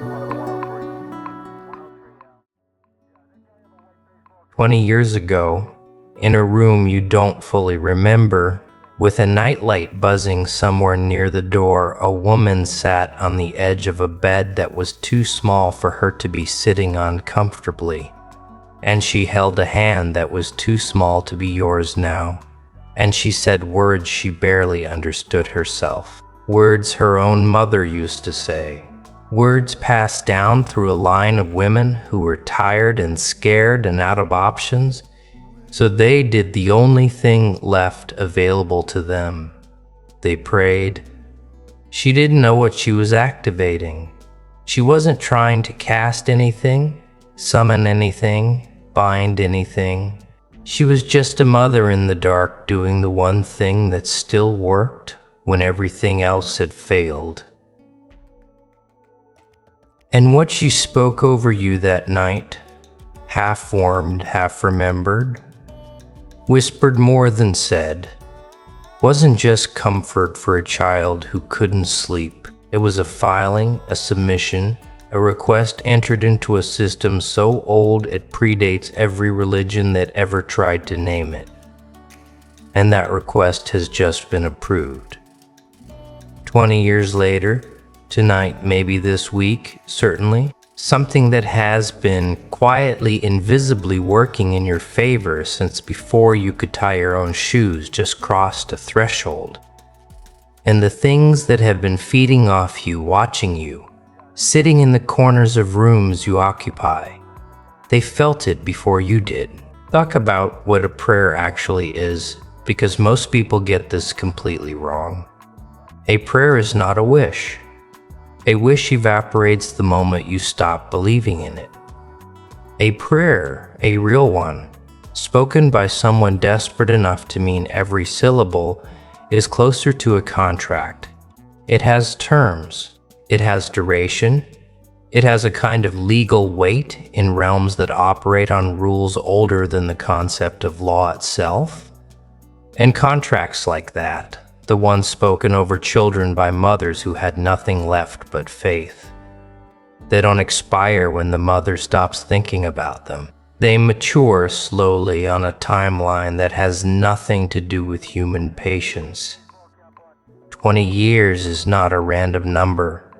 "20 years ago, in a room you don't fully remember, with a nightlight buzzing somewhere near the door, a woman sat on the edge of a bed that was too small for her to be sitting on comfortably. And she held a hand that was too small to be yours now. And she said words she barely understood herself. Words her own mother used to say. Words passed down through a line of women who were tired and scared and out of options. So they did the only thing left available to them. They prayed. She didn't know what she was activating. She wasn't trying to cast anything, summon anything, bind anything. She was just a mother in the dark doing the one thing that still worked when everything else had failed. And what she spoke over you that night, half warmed, half remembered, whispered more than said, wasn't just comfort for a child who couldn't sleep. It was a filing, a submission, a request entered into a system so old it predates every religion that ever tried to name it. And that request has just been approved. 20 years later, tonight, maybe this week, certainly, something that has been quietly, invisibly working in your favor since before you could tie your own shoes just crossed a threshold. And the things that have been feeding off you, watching you, sitting in the corners of rooms you occupy, they felt it before you did. Talk about what a prayer actually is, because most people get this completely wrong. A prayer is not a wish. A wish evaporates the moment you stop believing in it. A prayer, a real one, spoken by someone desperate enough to mean every syllable, is closer to a contract. It has terms, it has duration, it has a kind of legal weight in realms that operate on rules older than the concept of law itself. And contracts like that, the ones spoken over children by mothers who had nothing left but faith. They don't expire when the mother stops thinking about them. They mature slowly on a timeline that has nothing to do with human patience. 20 years is not a random number.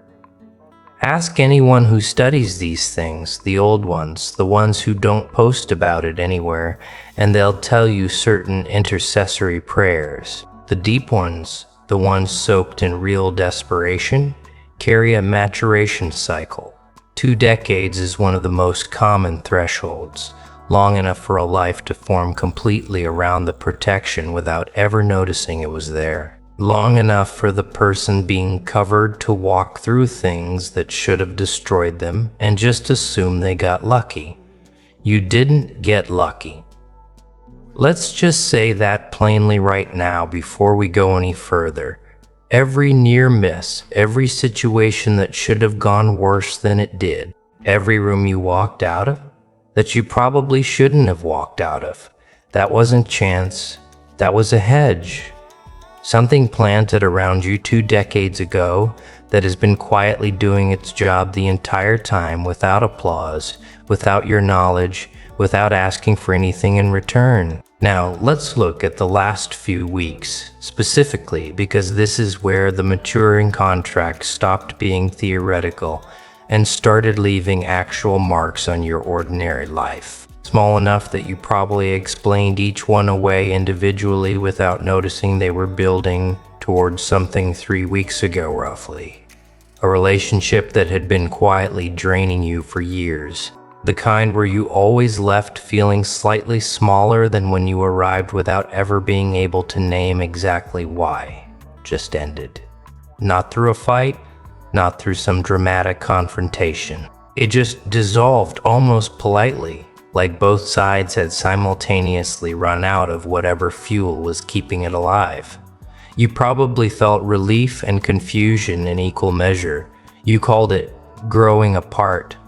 Ask anyone who studies these things, the old ones, the ones who don't post about it anywhere, and they'll tell you certain intercessory prayers. The deep ones, the ones soaked in real desperation, carry a maturation cycle. 2 decades is one of the most common thresholds, long enough for a life to form completely around the protection without ever noticing it was there. Long enough for the person being covered to walk through things that should have destroyed them and just assume they got lucky. You didn't get lucky. Let's just say that plainly right now before we go any further. Every near miss, every situation that should have gone worse than it did, every room you walked out of that you probably shouldn't have walked out of, that wasn't chance, that was a hedge. Something planted around you 2 decades ago that has been quietly doing its job the entire time without applause, without your knowledge, without asking for anything in return. Now, let's look at the last few weeks, specifically because this is where the maturing contract stopped being theoretical and started leaving actual marks on your ordinary life. Small enough that you probably explained each one away individually without noticing they were building towards something 3 weeks ago, roughly. A relationship that had been quietly draining you for years. The kind where you always left feeling slightly smaller than when you arrived without ever being able to name exactly why. Just ended. Not through a fight, not through some dramatic confrontation. It just dissolved almost politely, like both sides had simultaneously run out of whatever fuel was keeping it alive. You probably felt relief and confusion in equal measure. You called it growing apart.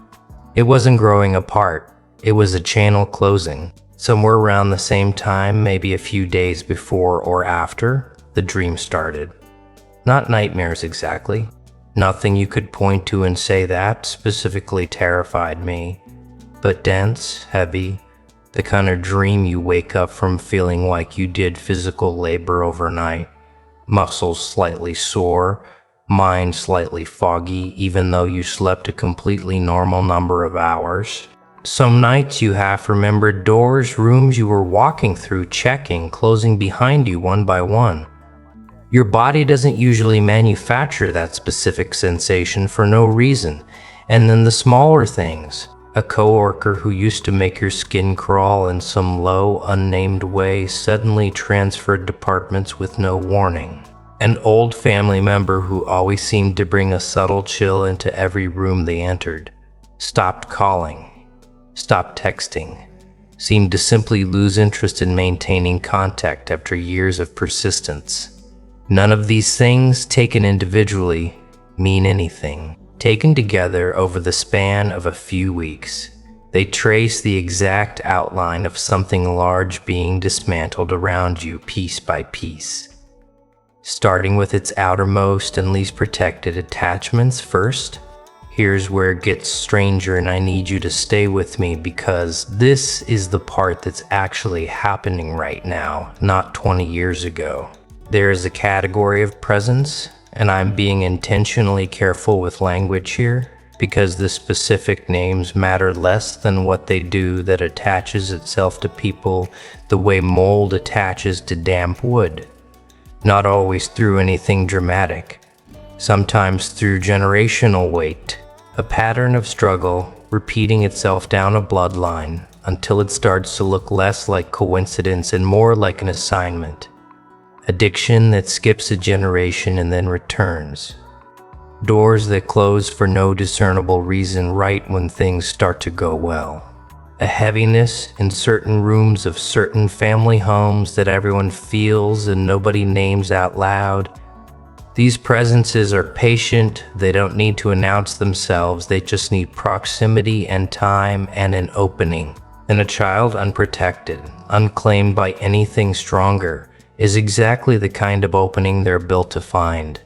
It wasn't growing apart, it was a channel closing. Somewhere around the same time, maybe a few days before or after, the dream started. Not nightmares exactly. Nothing you could point to and say that specifically terrified me, but dense, heavy, the kind of dream you wake up from feeling like you did physical labor overnight, muscles slightly sore, mind slightly foggy even though you slept a completely normal number of hours. Some nights you half remembered doors, rooms you were walking through, checking, closing behind you one by one. Your body doesn't usually manufacture that specific sensation for no reason. And then the smaller things. A coworker who used to make your skin crawl in some low, unnamed way suddenly transferred departments with no warning. An old family member who always seemed to bring a subtle chill into every room they entered. Stopped calling. Stopped texting. Seemed to simply lose interest in maintaining contact after years of persistence. None of these things, taken individually, mean anything. Taken together over the span of a few weeks, they trace the exact outline of something large being dismantled around you piece by piece. Starting with its outermost and least protected attachments first. Here's where it gets stranger, and I need you to stay with me because this is the part that's actually happening right now, not 20 years ago. There is a category of presence, and I'm being intentionally careful with language here because the specific names matter less than what they do that attaches itself to people the way mold attaches to damp wood. Not always through anything dramatic, sometimes through generational weight, a pattern of struggle repeating itself down a bloodline until it starts to look less like coincidence and more like an assignment. Addiction that skips a generation and then returns. Doors that close for no discernible reason right when things start to go well. A heaviness in certain rooms of certain family homes that everyone feels and nobody names out loud. These presences are patient, they don't need to announce themselves, they just need proximity and time and an opening. And a child unprotected, unclaimed by anything stronger, is exactly the kind of opening they're built to find.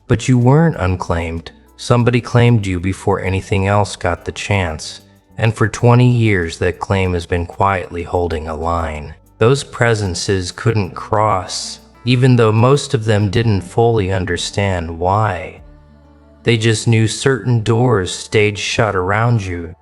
But you weren't unclaimed. Somebody claimed you before anything else got the chance. And for 20 years that claim has been quietly holding a line. Those presences couldn't cross, even though most of them didn't fully understand why. They just knew certain doors stayed shut around you.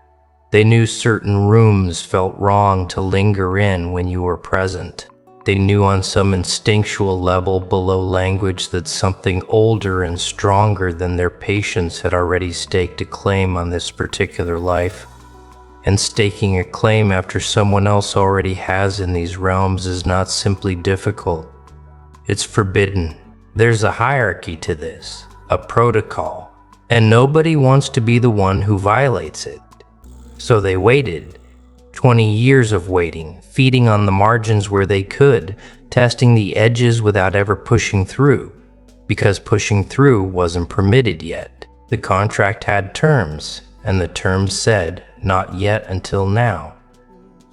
They knew certain rooms felt wrong to linger in when you were present. They knew on some instinctual level below language that something older and stronger than their patience had already staked a claim on this particular life. And staking a claim after someone else already has in these realms is not simply difficult. It's forbidden. There's a hierarchy to this, a protocol, and nobody wants to be the one who violates it. So they waited. 20 years of waiting, feeding on the margins where they could, testing the edges without ever pushing through, because pushing through wasn't permitted yet. The contract had terms, and the terms said, not yet until now.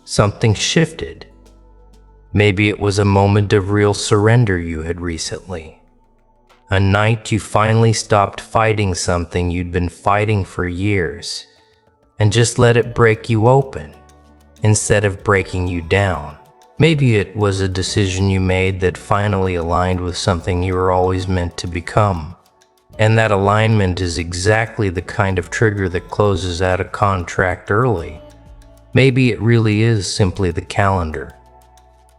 Something shifted. Maybe it was a moment of real surrender you had recently. A night you finally stopped fighting something you'd been fighting for years, and just let it break you open. Instead of breaking you down. Maybe it was a decision you made that finally aligned with something you were always meant to become. And that alignment is exactly the kind of trigger that closes out a contract early. Maybe it really is simply the calendar.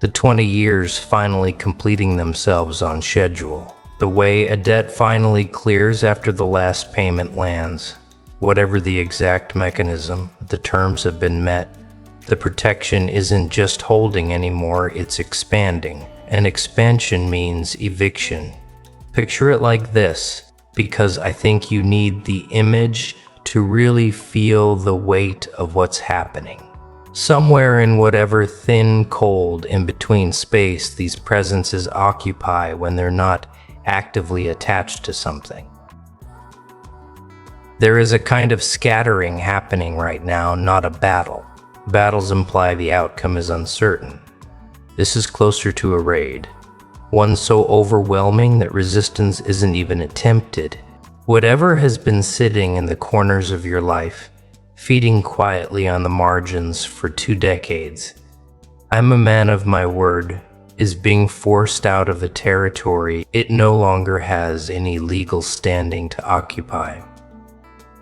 The 20 years finally completing themselves on schedule. The way a debt finally clears after the last payment lands. Whatever the exact mechanism, the terms have been met. The protection isn't just holding anymore, it's expanding. And expansion means eviction. Picture it like this, because I think you need the image to really feel the weight of what's happening. Somewhere in whatever thin, cold, in-between space these presences occupy when they're not actively attached to something. There is a kind of scattering happening right now, not a battle. Battles imply the outcome is uncertain. This is closer to a raid. One so overwhelming that resistance isn't even attempted. Whatever has been sitting in the corners of your life, feeding quietly on the margins for 2 decades, I'm a man of my word, is being forced out of the territory it no longer has any legal standing to occupy.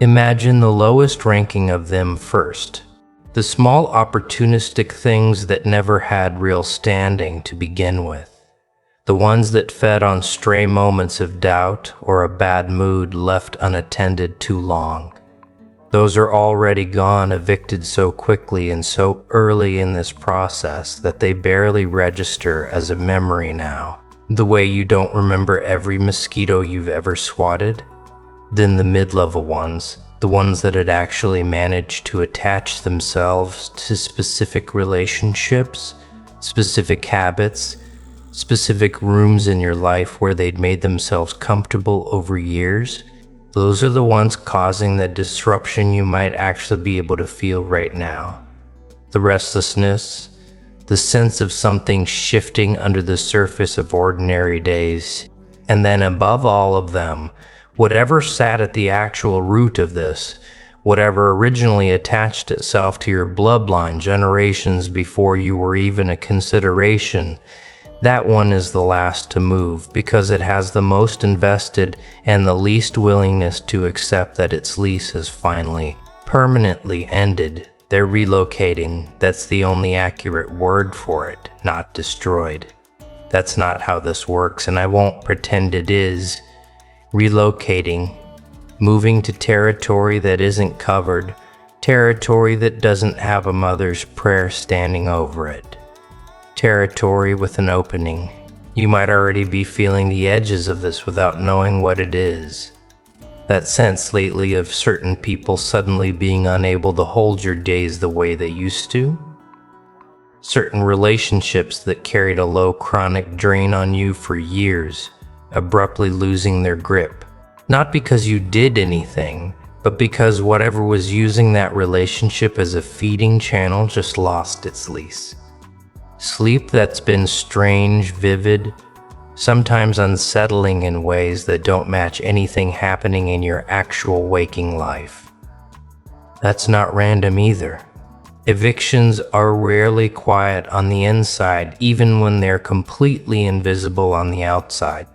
Imagine the lowest ranking of them first, the small opportunistic things that never had real standing to begin with. The ones that fed on stray moments of doubt or a bad mood left unattended too long. Those are already gone, evicted so quickly and so early in this process that they barely register as a memory now. The way you don't remember every mosquito you've ever swatted. Then the mid-level ones, the ones that had actually managed to attach themselves to specific relationships, specific habits, specific rooms in your life where they'd made themselves comfortable over years. Those are the ones causing the disruption you might actually be able to feel right now. The restlessness, the sense of something shifting under the surface of ordinary days, and then above all of them, whatever sat at the actual root of this, whatever originally attached itself to your bloodline generations before you were even a consideration, that one is the last to move because it has the most invested and the least willingness to accept that its lease has finally, permanently ended. They're relocating. That's the only accurate word for it, not destroyed. That's not how this works, and I won't pretend it is. Relocating, moving to territory that isn't covered, territory that doesn't have a mother's prayer standing over it. Territory with an opening. You might already be feeling the edges of this without knowing what it is. That sense lately of certain people suddenly being unable to hold your days the way they used to. Certain relationships that carried a low chronic drain on you for years, abruptly losing their grip. Not because you did anything, but because whatever was using that relationship as a feeding channel just lost its lease. Sleep that's been strange, vivid, sometimes unsettling in ways that don't match anything happening in your actual waking life. That's not random either. Evictions are rarely quiet on the inside, even when they're completely invisible on the outside.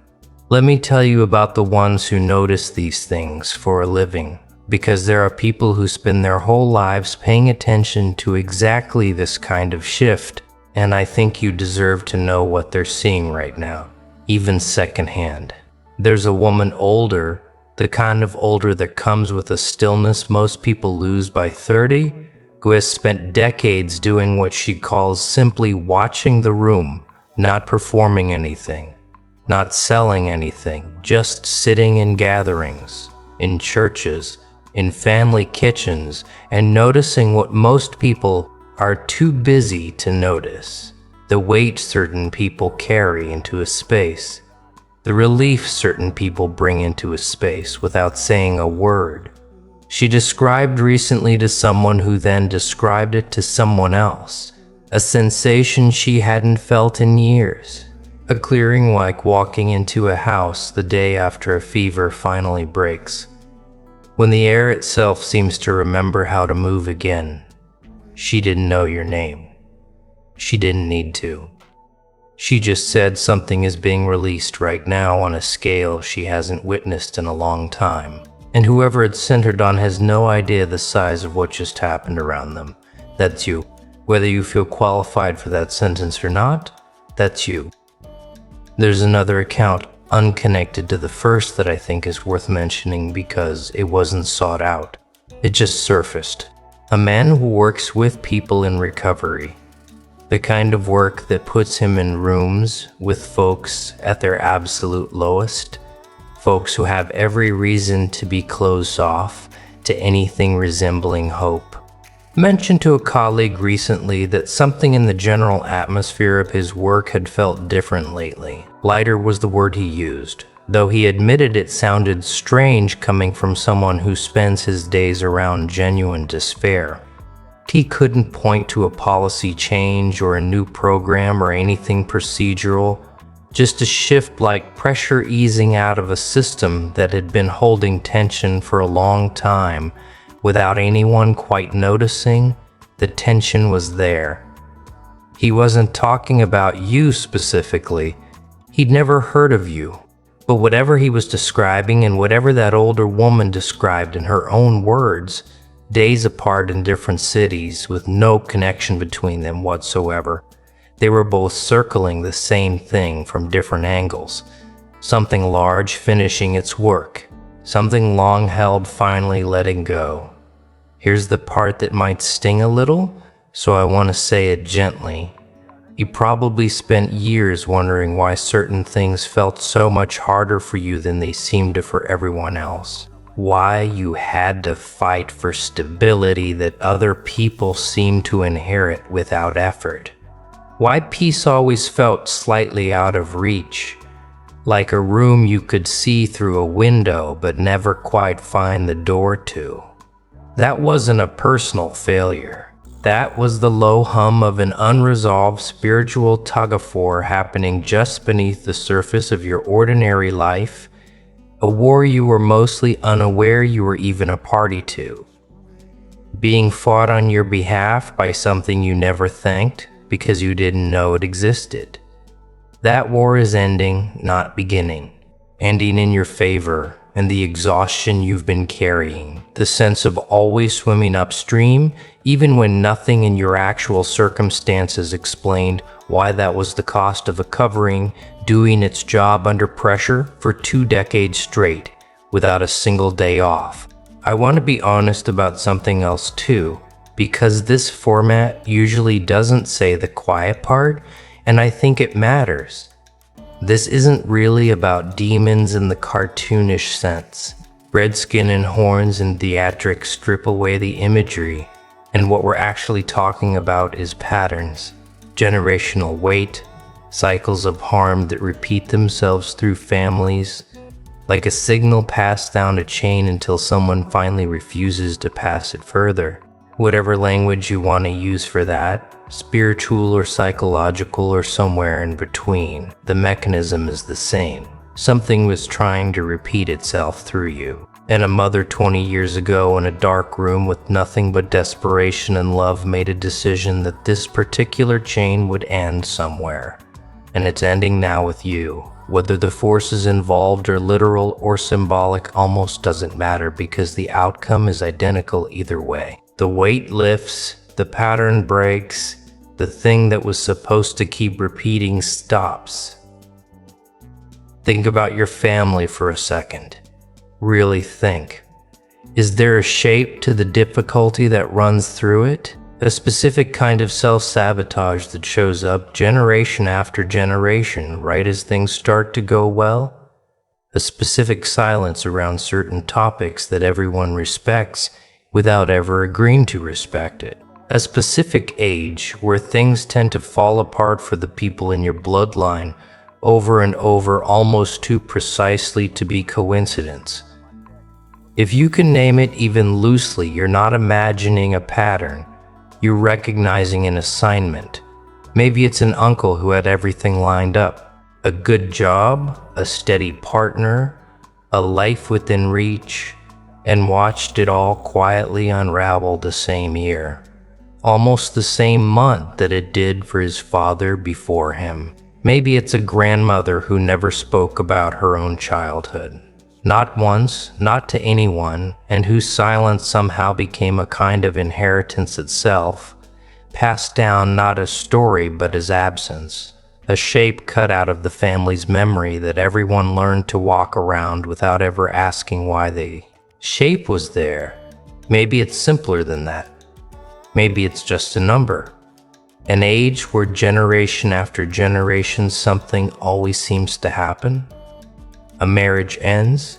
Let me tell you about the ones who notice these things for a living, because there are people who spend their whole lives paying attention to exactly this kind of shift. And I think you deserve to know what they're seeing right now, even secondhand. There's a woman older, the kind of older that comes with a stillness most people lose by 30, who has spent decades doing what she calls simply watching the room, not performing anything, not selling anything, just sitting in gatherings, in churches, in family kitchens, and noticing what most people are too busy to notice. The weight certain people carry into a space. The relief certain people bring into a space without saying a word. She described recently to someone who then described it to someone else. A sensation she hadn't felt in years. A clearing like walking into a house the day after a fever finally breaks. When the air itself seems to remember how to move again. She didn't know your name. She didn't need to. She just said something is being released right now on a scale she hasn't witnessed in a long time. And whoever it's centered on has no idea the size of what just happened around them. That's you. Whether you feel qualified for that sentence or not, that's you. There's another account unconnected to the first that I think is worth mentioning because it wasn't sought out. It just surfaced. A man who works with people in recovery. The kind of work that puts him in rooms with folks at their absolute lowest. Folks who have every reason to be closed off to anything resembling hope. Mentioned to a colleague recently that something in the general atmosphere of his work had felt different lately. Lighter was the word he used, though he admitted it sounded strange coming from someone who spends his days around genuine despair. He couldn't point to a policy change or a new program or anything procedural, Just a shift like pressure easing out of a system that had been holding tension for a long time without anyone quite noticing. The tension was there. He wasn't talking about you specifically. He'd never heard of you. But whatever he was describing and whatever that older woman described in her own words, days apart in different cities with no connection between them whatsoever, they were both circling the same thing from different angles. Something large finishing its work. Something long held finally letting go. Here's the part that might sting a little, so I want to say it gently. You probably spent years wondering why certain things felt so much harder for you than they seemed to for everyone else. Why you had to fight for stability that other people seemed to inherit without effort. Why peace always felt slightly out of reach, like a room you could see through a window but never quite find the door to. That wasn't a personal failure. That was the low hum of an unresolved spiritual tug-of-war happening just beneath the surface of your ordinary life, a war you were mostly unaware you were even a party to. Being fought on your behalf by something you never thanked because you didn't know it existed. That war is ending, not beginning. Ending in your favor, and the exhaustion you've been carrying, the sense of always swimming upstream, even when nothing in your actual circumstances explained why that was the cost of a covering doing its job under pressure for 2 decades straight, without a single day off. I want to be honest about something else too, because this format usually doesn't say the quiet part, and I think it matters. This isn't really about demons in the cartoonish sense. Red skin and horns and theatrics strip away the imagery, and what we're actually talking about is patterns, generational weight, cycles of harm that repeat themselves through families, like a signal passed down a chain until someone finally refuses to pass it further. Whatever language you want to use for that, spiritual or psychological or somewhere in between, the mechanism is the same. Something was trying to repeat itself through you. And a mother 20 years ago in a dark room with nothing but desperation and love made a decision that this particular chain would end somewhere. And it's ending now with you. Whether the forces involved are literal or symbolic almost doesn't matter because the outcome is identical either way. The weight lifts, the pattern breaks, the thing that was supposed to keep repeating stops. Think about your family for a second. Really think. Is there a shape to the difficulty that runs through it? A specific kind of self-sabotage that shows up generation after generation right as things start to go well? A specific silence around certain topics that everyone respects without ever agreeing to respect it. A specific age where things tend to fall apart for the people in your bloodline over and over almost too precisely to be coincidence. If you can name it even loosely, you're not imagining a pattern, you're recognizing an assignment. Maybe it's an uncle who had everything lined up. A good job, a steady partner, a life within reach, and watched it all quietly unravel the same year. Almost the same month that it did for his father before him. Maybe it's a grandmother who never spoke about her own childhood. Not once, not to anyone, and whose silence somehow became a kind of inheritance itself, passed down not as story but as absence. A shape cut out of the family's memory that everyone learned to walk around without ever asking why the shape was there. Maybe it's simpler than that. Maybe it's just a number. An age where generation after generation something always seems to happen. A marriage ends.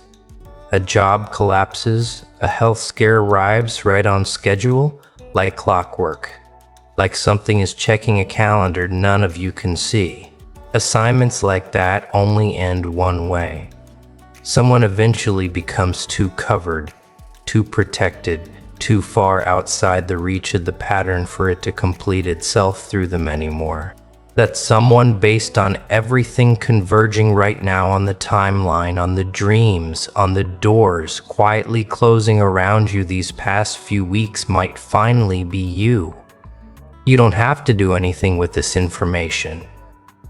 A job collapses. A health scare arrives right on schedule, like clockwork. Like something is checking a calendar none of you can see. Assignments like that only end one way. Someone eventually becomes too covered, too protected, too far outside the reach of the pattern for it to complete itself through them anymore. That someone based on everything converging right now on the timeline, on the dreams, on the doors quietly closing around you these past few weeks might finally be you. You don't have to do anything with this information.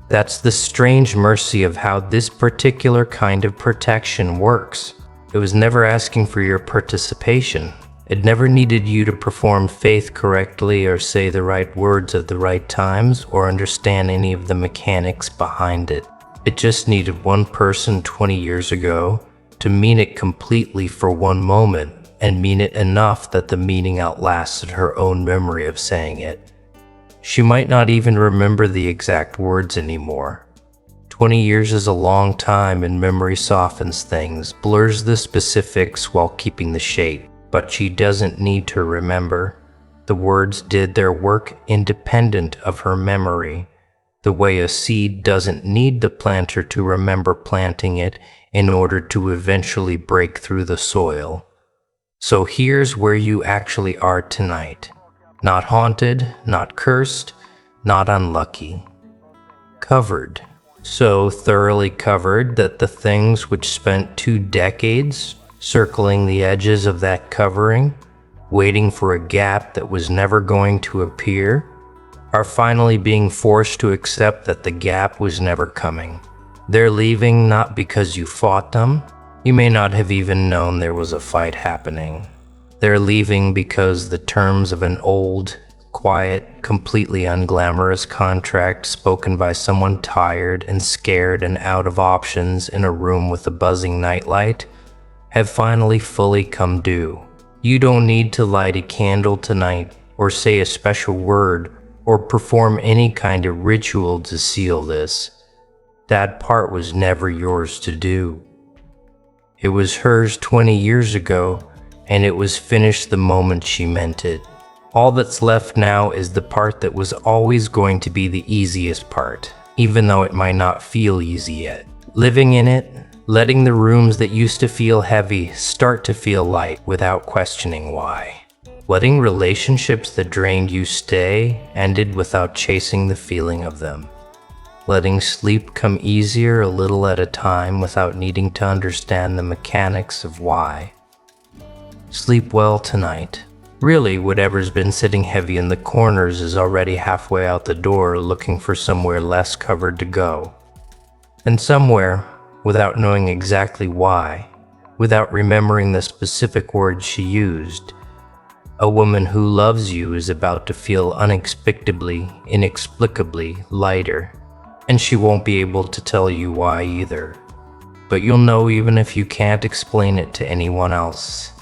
That's the strange mercy of how this particular kind of protection works. It was never asking for your participation. It never needed you to perform faith correctly or say the right words at the right times or understand any of the mechanics behind it. It just needed one person 20 years ago to mean it completely for one moment and mean it enough that the meaning outlasted her own memory of saying it. She might not even remember the exact words anymore. 20 years is a long time, and memory softens things, blurs the specifics while keeping the shape. But she doesn't need to remember. The words did their work independent of her memory, the way a seed doesn't need the planter to remember planting it in order to eventually break through the soil. So here's where you actually are tonight. Not haunted, not cursed, not unlucky. Covered. So thoroughly covered that the things which spent 2 decades circling the edges of that covering, waiting for a gap that was never going to appear, are finally being forced to accept that the gap was never coming. They're leaving not because you fought them. You may not have even known there was a fight happening. They're leaving because the terms of an old, quiet, completely unglamorous contract spoken by someone tired and scared and out of options in a room with a buzzing nightlight have finally fully come due. You don't need to light a candle tonight or say a special word or perform any kind of ritual to seal this. That part was never yours to do. It was hers 20 years ago, and it was finished the moment she meant it. All that's left now is the part that was always going to be the easiest part, even though it might not feel easy yet. Living in it, letting the rooms that used to feel heavy start to feel light without questioning why. Letting relationships that drained you stay ended without chasing the feeling of them. Letting sleep come easier a little at a time without needing to understand the mechanics of why. Sleep well tonight. Really, whatever's been sitting heavy in the corners is already halfway out the door looking for somewhere less covered to go. And somewhere, without knowing exactly why, without remembering the specific words she used, a woman who loves you is about to feel unexpectedly, inexplicably lighter, and she won't be able to tell you why either. But you'll know even if you can't explain it to anyone else.